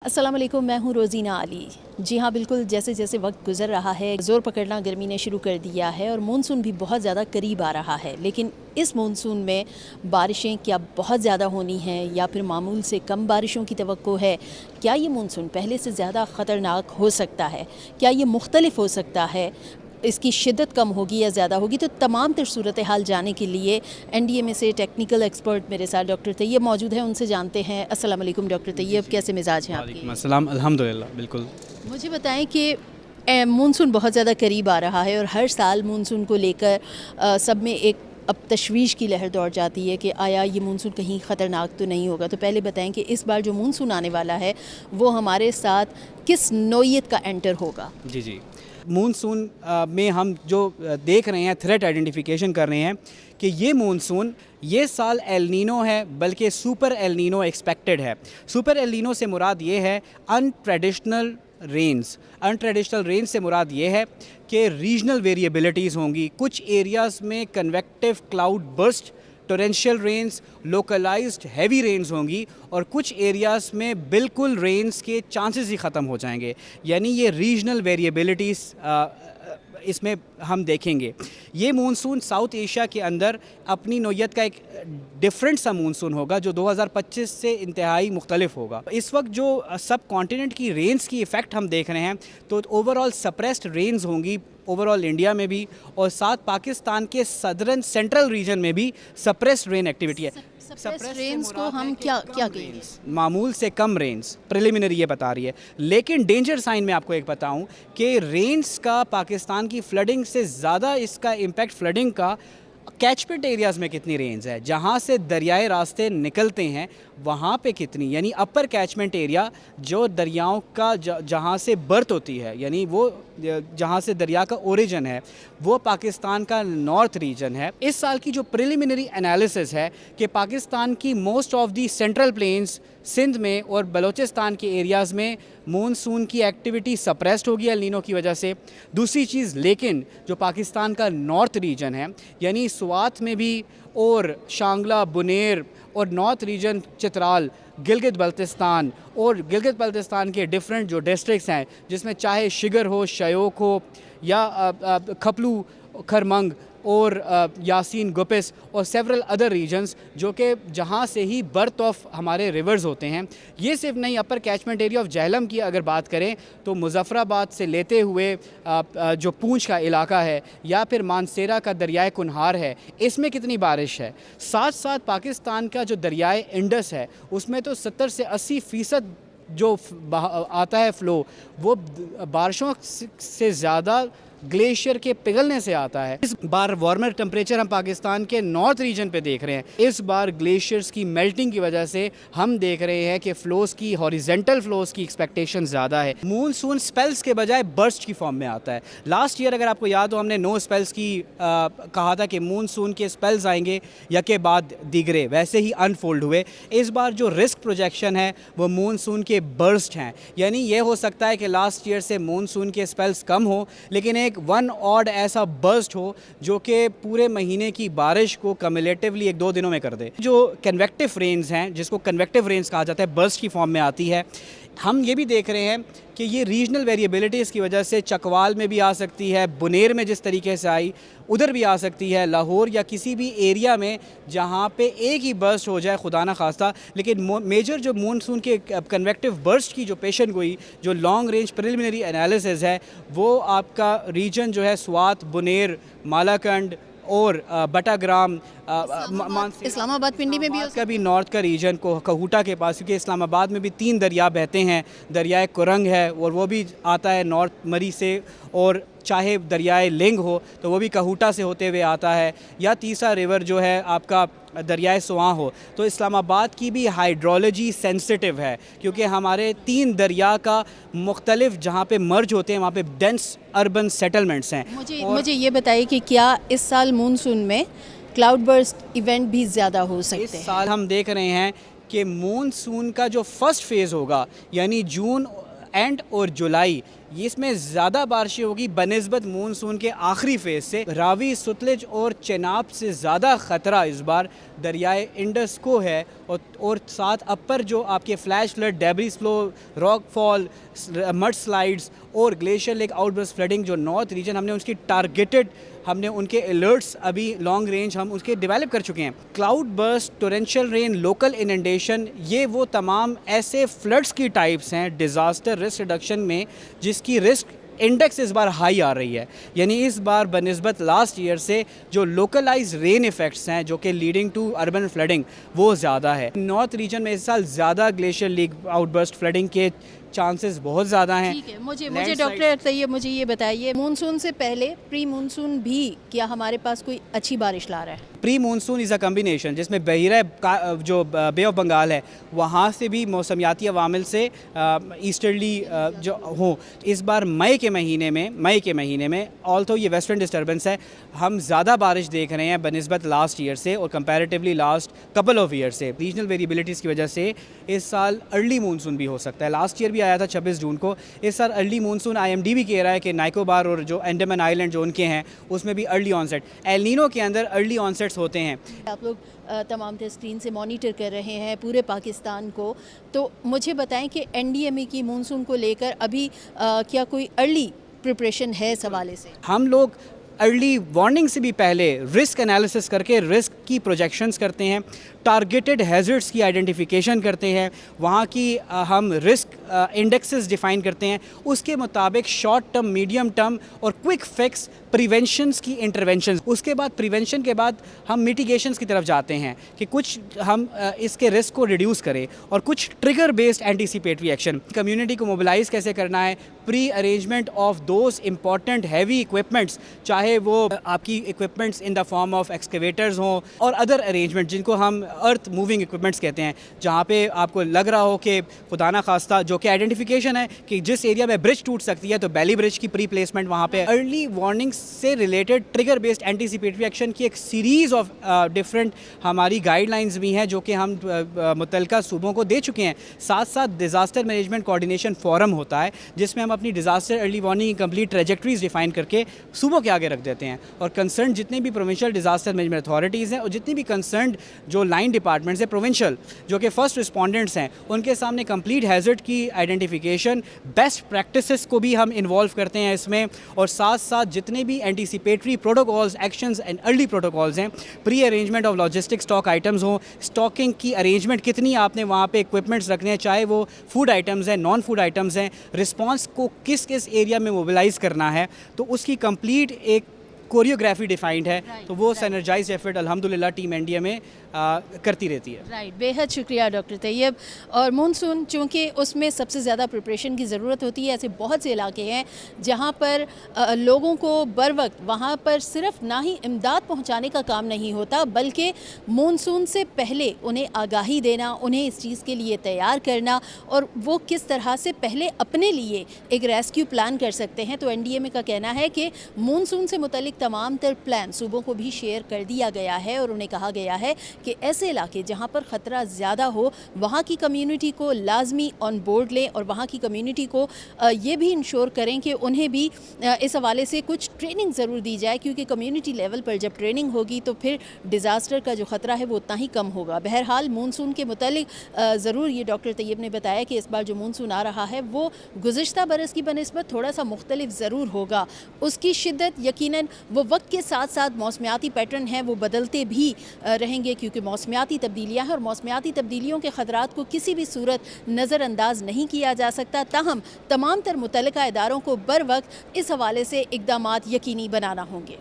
अस्सलाम वालेकुम, मैं हूँ रोज़ीना अली। जी हाँ, बिल्कुल जैसे जैसे वक्त गुज़र रहा है, ज़ोर पकड़ना गर्मी ने शुरू कर दिया है और मानसून भी बहुत ज़्यादा करीब आ रहा है। लेकिन इस मानसून में बारिशें क्या बहुत ज़्यादा होनी हैं या फिर मामूल से कम बारिशों की तवक्को है? क्या ये मानसून पहले से ज़्यादा ख़तरनाक हो सकता है? क्या ये मुख्तलिफ हो सकता है? इसकी शिद्दत कम होगी या ज़्यादा होगी? तो तमाम तर सूरत हाल जानने के लिए एनडीएमए से टेक्निकल एक्सपर्ट मेरे साथ डॉक्टर तैयब मौजूद हैं, उनसे जानते हैं। अस्सलाम वालेकुम डॉक्टर तैयब, कैसे मिजाज हैं आपके? वालेकुम अस्सलाम, अल्हम्दुलिल्लाह बिल्कुल। मुझे बताएं कि मानसून बहुत ज़्यादा करीब आ रहा है और हर साल मानसून को लेकर सब में एक अब तशवीश की लहर दौड़ जाती है कि आया ये मानसून कहीं ख़तरनाक तो नहीं होगा। तो पहले बताएं कि इस बार जो मानसून आने वाला है वो हमारे साथ किस नौइयत का एंटर होगा? जी जी। मानसून में हम जो देख रहे हैं, थ्रेट आइडेंटिफिकेशन कर रहे हैं कि ये मानसून ये साल एल नीनो है, बल्कि सुपर एल नीनो एक्सपेक्टेड है। सुपर एल नीनो से मुराद ये है अनट्रेडिशनल रेन्स। अनट्रेडिशनल रेन्स से मुराद ये है कि रीजनल वेरिएबिलिटीज़ होंगी। कुछ एरियाज़ में convective cloud burst, torrential rains, localised heavy rains होंगी और कुछ एरियाज़ में बिल्कुल रेन्स के चांसेस ही ख़त्म हो जाएंगे। यानी ये रीजनल वेरिएबिलिटीज़ इसमें हम देखेंगे। ये मानसून साउथ एशिया के अंदर अपनी नौयत का एक डिफरेंट सा मानसून होगा जो 2025 से इंतहाई मुख्तलिफ होगा। इस वक्त जो सब कॉन्टिनेंट की रेन्स की इफ़ेक्ट हम देख रहे हैं तो ओवरऑल सप्रेस्ड रेन्स होंगी ओवरऑल इंडिया में भी, और साथ पाकिस्तान के सदर्न सेंट्रल रीजन में भी सप्रेस्ड रेन एक्टिविटी है। सप्रेस्ड रेन्स को हम क्या कहेंगे? मामूल से कम रेन्स, प्रिलिमिनरी ये बता रही है। लेकिन डेंजर साइन में आपको एक बताऊं कि रेन्स का पाकिस्तान की फ्लडिंग से ज़्यादा इसका इम्पैक्ट फ्लडिंग का कैचमेंट एरियाज़ में कितनी रेंज है, जहाँ से दरियाई रास्ते निकलते हैं वहाँ पे कितनी, यानी अपर कैचमेंट एरिया जो दरियाओं का जहाँ से बर्थ होती है, यानी वो जहाँ से दरिया का ओरिजिन है वो पाकिस्तान का नॉर्थ रीजन है। इस साल की जो प्रिलिमिनरी एनालिसिस है कि पाकिस्तान की most of the central plains, Sindh में और बलूचिस्तान के एरियाज़ में मानसून की एक्टिविटी सप्रेस्ड होगी एल नीनो की वजह से। दूसरी चीज़, लेकिन जो पाकिस्तान का नॉर्थ रीजन है यानी स्वात में भी और शांगला, बुनेर और नॉर्थ रीजन चित्राल, गिलगित बल्तिस्तान और गिलगित बल्तिस्तान के डिफरेंट जो डिस्ट्रिक्ट्स हैं जिसमें चाहे शिगर हो, शयोक हो या खपलू, खरमंग और यासीन, गुपिस और सेवरल अदर रीजन्स जो कि जहाँ से ही बर्थ ऑफ हमारे रिवर्स होते हैं। ये सिर्फ नहीं, अपर कैचमेंट एरिया ऑफ जहलम की अगर बात करें तो मुजफ्फराबाद से लेते हुए जो पूंछ का इलाका है या फिर मानसेरा का दरियाए कुनहार है, इसमें कितनी बारिश है। साथ साथ पाकिस्तान का जो दरियाए इंडस है उसमें तो 70 से 80% जो आता है फ़्लो वो बारिशों से ज़्यादा ग्लेशियर के पिघलने से आता है। इस बार वार्मर टेम्परेचर हम पाकिस्तान के नॉर्थ रीजन पे देख रहे हैं। इस बार ग्लेशियर्स की मेल्टिंग की वजह से हम देख रहे हैं कि फ़्लोज़ की, हॉरिजेंटल फ़्लोज़ की एक्सपेक्टेशन ज़्यादा है। मानसून स्पेल्स के बजाय बर्स्ट की फॉर्म में आता है। लास्ट ईयर अगर आपको याद हो हमने नो स्पेल्स की कहा था कि मानसून के स्पेल्स आएंगे या के बाद दिगरे, वैसे ही अनफोल्ड हुए। इस बार जो रिस्क प्रोजेक्शन है वो मानसून के बर्स्ट हैं, यानी ये हो सकता है कि लास्ट ईयर से मानसून के स्पेल्स कम हो लेकिन एक वन ऑड ऐसा बर्स्ट हो जो कि पूरे महीने की बारिश को कम्युलेटिवली 1-2 दिनों में कर दे। जो कन्वेक्टिव रेन्स हैं, जिसको कन्वेक्टिव रेन्स कहा जाता है, बर्स्ट की फॉर्म में आती है। हम ये भी देख रहे हैं कि ये रीजनल वेरिएबिलिटीज़ की वजह से चकवाल में भी आ सकती है, बुनेर में जिस तरीके से आई उधर भी आ सकती है, लाहौर या किसी भी एरिया में जहाँ पे एक ही बर्स्ट हो जाए खुदा ना खास्ता। लेकिन मेजर जो मानसून के कन्वेक्टिव बर्स्ट की जो पेशन गोई, जो लॉन्ग रेंज प्रिलिमिनरी एनालिसिस है, वो आपका रीजन जो है स्वात, बुनेर, मालाकंड और बटाग्राम, इस्लामाबाद पिंडी में भी का भी नॉर्थ का रीजन को कहूटा के पास, क्योंकि इस्लामाबाद में भी 3 दरिया बहते हैं। दरियाए कुरंग है और वो भी आता है नॉर्थ मरी से, और चाहे दरियाए लिंग हो तो वो भी कहूटा से होते हुए आता है, या तीसरा रिवर जो है आपका दरियाए सुआ हो। तो इस्लामाबाद की भी हाइड्रोलॉजी सेंसिटिव है क्योंकि हमारे 3 दरिया का मुख्तलिफ जहाँ पे मर्ज होते हैं वहाँ पे डेंस अर्बन सेटलमेंट्स हैं। मुझे ये बताइए कि क्या इस साल मानसून में क्लाउड बर्स्ट इवेंट भी ज़्यादा हो सकते हैं? इस साल हम देख रहे हैं कि मानसून का जो फर्स्ट फेज़ होगा यानी जून एंड और जुलाई, ये इसमें ज़्यादा बारिशें होगी बनिस्बत मानसून के आखिरी फेज़ से। रावी, सतलुज और चेनाब से ज़्यादा ख़तरा इस बार दरियाए इंडस को है, और साथ अपर जो आपके flash flood, debris flow, rock fall, mud slides और ग्लेशियर लेक आउटबर्स्ट फ्लडिंग जो नॉर्थ रीजन हमने उसकी टारगेटेड, हमने उनके अलर्ट्स अभी लॉन्ग रेंज हम उसके डेवलप कर चुके हैं। Cloud burst, torrential rain, local inundation, ये वो तमाम ऐसे फ्लड्स की टाइप्स हैं डिज़ास्टर रिस्क रिडक्शन में जिसकी रिस्क इंडेक्स इस बार हाई आ रही है। यानी इस बार बनिस्बत लास्ट ईयर से जो लोकलाइज रेन इफ़ेक्ट्स हैं जो कि लीडिंग टू अर्बन फ्लडिंग वो ज़्यादा है। नॉर्थ रीजन में इस साल ज़्यादा ग्लेशियर लीक आउटबर्स्ट फ्लडिंग के चांसेस बहुत ज़्यादा हैं। ठीक है, मुझे डॉक्टर तैयब मुझे ये बताइए, मानसून से पहले प्री मानसून भी क्या हमारे पास कोई अच्छी बारिश ला रहा है? Pre monsoon is a combination जिसमें बहिरा जो बे ऑफ बंगाल है वहाँ से भी मौसमियाती अवामिल से ईस्टर्ली जो हो, इस बार मई के महीने में ऑल्थो ये वेस्टर्न डिस्टर्बेंस है, हम ज़्यादा बारिश देख रहे हैं बनिस्बत लास्ट ईयर से और comparatively last couple of year से। रीजनल वेरिएबिलिटीज़ की वजह से इस साल अर्ली मानसून भी हो सकता है। लास्ट ईयर भी आया था 26 जून को, इस साल अर्ली मानसून IMD भी कह रहा है कि निकोबार और जो अंडमान आइलैंड जो उनके हैं उसमें भी अर्ली ऑनसेट, एल नीनो के अंदर अर्ली ऑनसेट्स होते हैं। आप लोग तमाम स्क्रीन से मॉनिटर कर रहे हैं पूरे पाकिस्तान को, तो मुझे बताएं कि NDMA की मानसून को लेकर अभी क्या कोई अर्ली प्रिपरेशन है इस हवाले से? हम लोग अर्ली वार्निंग से भी पहले रिस्क एनालिसिस करके रिस्क की प्रोजेक्शंस करते हैं, टारगेटेड हैज़र्ड्स की आइडेंटिफिकेशन करते हैं, वहाँ की हम रिस्क इंडेक्सेस डिफ़ाइन करते हैं, उसके मुताबिक शॉर्ट टर्म, मीडियम टर्म और क्विक फिक्स प्रिवेंशंस की इंटरवेंशन। उसके बाद प्रिवेंशन के बाद हम मिटिगेशंस की तरफ जाते हैं कि कुछ हम इसके रिस्क को रिड्यूस करें और कुछ trigger based anticipatory action. Community को मोबिलाइज़ कैसे करना है, pre arrangement of those important heavy equipments, चाहे वो आपकी equipments in the form of excavators हों और अदर अरेंजमेंट जिनको हम अर्थ मूविंग इक्विपमेंट्स कहते हैं, जहाँ पे आपको लग रहा हो कि खुदा ना खास्ता जो कि आइडेंटिफिकेशन है कि जिस एरिया में ब्रिज टूट सकती है तो बैली ब्रिज की प्री प्लेसमेंट वहाँ पे। अर्ली वार्निंग से related trigger based anticipatory action की एक सीरीज़ ऑफ डिफरेंट हमारी गाइडलाइंस भी हैं जो कि हम मुतल्लिका सूबों को दे चुके हैं। साथ साथ डिज़ास्टर मैनेजमेंट कोऑर्डिनेशन फोरम होता है जिसमें हम अपनी डिज़ास्टर अर्ली वार्निंग की कंप्लीट ट्रेजेक्ट्रीज डिफाइन करके सूबों के आगे रख देते हैं, और कंसर्न जितने भी प्रोविंशियल डिज़ास्टर मैनेजमेंट अथॉरिटीज़ हैं और जितनी भी कंसर्न जो लाइन डिपार्टमेंट्स हैं प्रोविंशियल जो कि फर्स्ट रिस्पॉन्डेंट्स हैं उनके सामने कंप्लीट हैज़र्ड की आइडेंटिफिकेशन, बेस्ट प्रैक्टिसेस को भी हम इन्वॉल्व करते हैं इसमें, और साथ साथ जितने भी anticipatory protocols, actions and early protocols हैं, pre arrangement of logistic stock items हों, स्टॉकिंग की अरेंजमेंट कितनी आपने वहाँ पे इक्विपमेंट्स रखने हैं, चाहे वो फूड आइटम्स हैं, नॉन फूड आइटम्स हैं, रिस्पांस को किस किस एरिया में मोबिलाइज़ करना है, तो उसकी कंप्लीट एक कोरियोग्राफी डिफाइंड है। तो वो सैनर्जाइज एफर्ट अल्हम्दुलिल्लाह टीम NDMA में करती रहती है। राइट, बेहद शुक्रिया डॉक्टर तैयब। और मानसून चूँकि उसमें सबसे ज़्यादा प्रिपरेशन की ज़रूरत होती है, ऐसे बहुत से इलाके हैं जहाँ पर लोगों को बर वक्त वहाँ पर सिर्फ ना ही इमदाद पहुँचाने का काम नहीं होता बल्कि मानसून से पहले उन्हें आगाही देना, उन्हें इस चीज़ के लिए तैयार करना और वो किस तरह से पहले अपने लिए एक रेस्क्यू प्लान कर सकते हैं। तो NDMA का कहना है कि मानसून से मुतल्लिक तमाम तर प्लान सूबों को भी शेयर कर दिया गया है और उन्हें कहा गया है कि ऐसे इलाके जहाँ पर ख़तरा ज़्यादा हो वहाँ की कम्युनिटी को लाजमी ऑन बोर्ड लें और वहाँ की कम्युनिटी को ये भी इंश्योर करें कि उन्हें भी इस हवाले से कुछ ट्रेनिंग ज़रूर दी जाए, क्योंकि कम्युनिटी लेवल पर जब ट्रेनिंग होगी तो फिर डिज़ास्टर का जो ख़तरा है वो उतना ही कम होगा। बहरहाल मानसून के मुतालिक ज़रूर ये डॉक्टर तैयब ने बताया कि इस बार जो मानसून आ रहा है वो गुज़िश्ता बरस की बनिस्बत थोड़ा सा मुख्तलिफ ज़रूर होगा। उसकी शिद्दत यकीनन वो वक्त के साथ साथ मौसमियाती पैटर्न हैं वो बदलते भी रहेंगे, क्योंकि मौसमियाती तब्दीलियाँ हैं और मौसमियाती तब्दीलियों के ख़तरात को किसी भी सूरत नज़रअंदाज नहीं किया जा सकता। ताहम तमाम तर मुतल्लिका इदारों को बर वक्त इस हवाले से इक़दामात यकीनी बनाना होंगे।